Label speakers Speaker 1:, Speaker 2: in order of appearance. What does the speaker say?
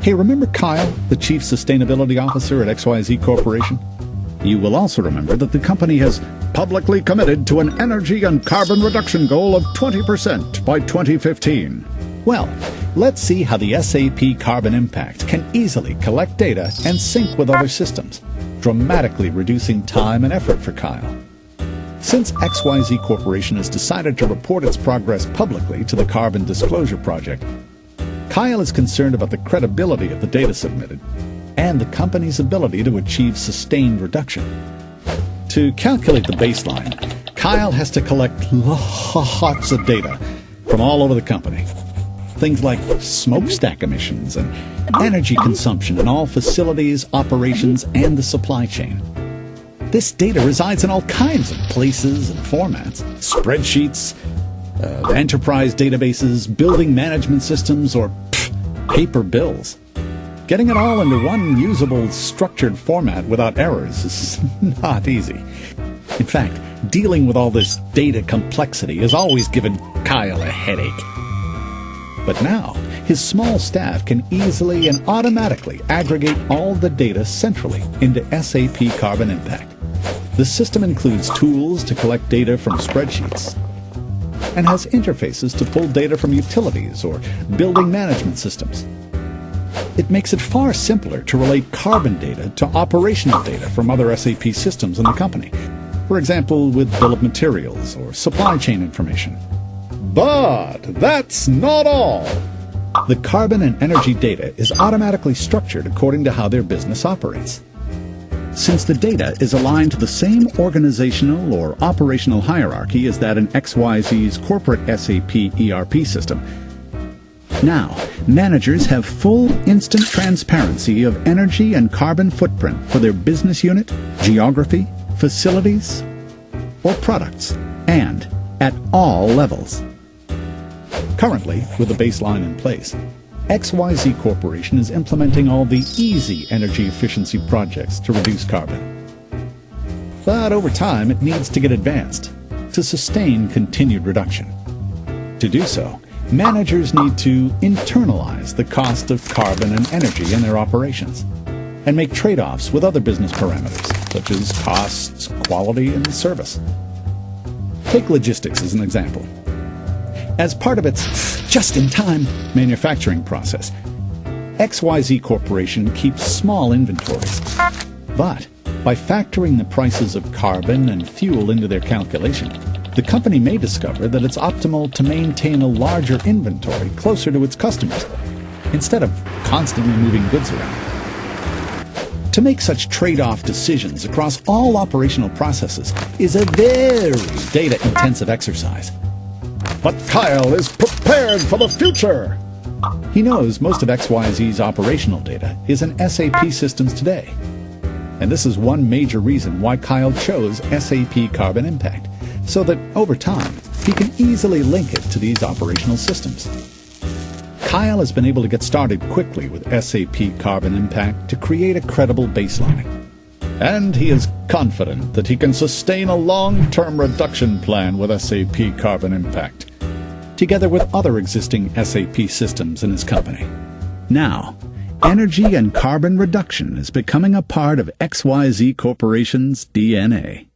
Speaker 1: Hey, remember Kyle, the Chief Sustainability Officer at XYZ Corporation? You will also remember that the company has publicly committed to an energy and carbon reduction goal of 20% by 2015. Well, let's see how the SAP Carbon Impact can easily collect data and sync with other systems, dramatically reducing time and effort for Kyle. Since XYZ Corporation has decided to report its progress publicly to the Carbon Disclosure Project, Kyle is concerned about the credibility of the data submitted and the company's ability to achieve sustained reduction. To calculate the baseline, Kyle has to collect lots of data from all over the company. Things like smokestack emissions and energy consumption in all facilities, operations, and the supply chain. This data resides in all kinds of places and formats: spreadsheets, enterprise databases, building management systems, or paper bills. Getting it all into one usable, structured format without errors is not easy. In fact, dealing with all this data complexity has always given Kyle a headache. But now, his small staff can easily and automatically aggregate all the data centrally into SAP Carbon Impact. The system includes tools to collect data from spreadsheets and has interfaces to pull data from utilities or building management systems. It makes it far simpler to relate carbon data to operational data from other SAP systems in the company, for example, with bill of materials or supply chain information. But that's not all. The carbon and energy data is automatically structured according to how their business operates. Since the data is aligned to the same organizational or operational hierarchy as that in XYZ's corporate SAP ERP system, now managers have full instant transparency of energy and carbon footprint for their business unit, geography, facilities, or products, and at all levels. Currently, with the baseline in place, XYZ Corporation is implementing all the easy energy efficiency projects to reduce carbon. But over time, it needs to get advanced to sustain continued reduction. To do so, managers need to internalize the cost of carbon and energy in their operations and make trade-offs with other business parameters, such as costs, quality, and service. Take logistics as an example. As part of its just-in-time manufacturing process, XYZ Corporation keeps small inventories. But by factoring the prices of carbon and fuel into their calculation, the company may discover that it's optimal to maintain a larger inventory closer to its customers, instead of constantly moving goods around. To make such trade-off decisions across all operational processes is a very data-intensive exercise. But Kyle is prepared for the future! He knows most of XYZ's operational data is in SAP systems today. And this is one major reason why Kyle chose SAP Carbon Impact, so that over time, he can easily link it to these operational systems. Kyle has been able to get started quickly with SAP Carbon Impact to create a credible baseline. And he is confident that he can sustain a long-term reduction plan with SAP Carbon Impact, together with other existing SAP systems in his company. Now, energy and carbon reduction is becoming a part of XYZ Corporation's DNA.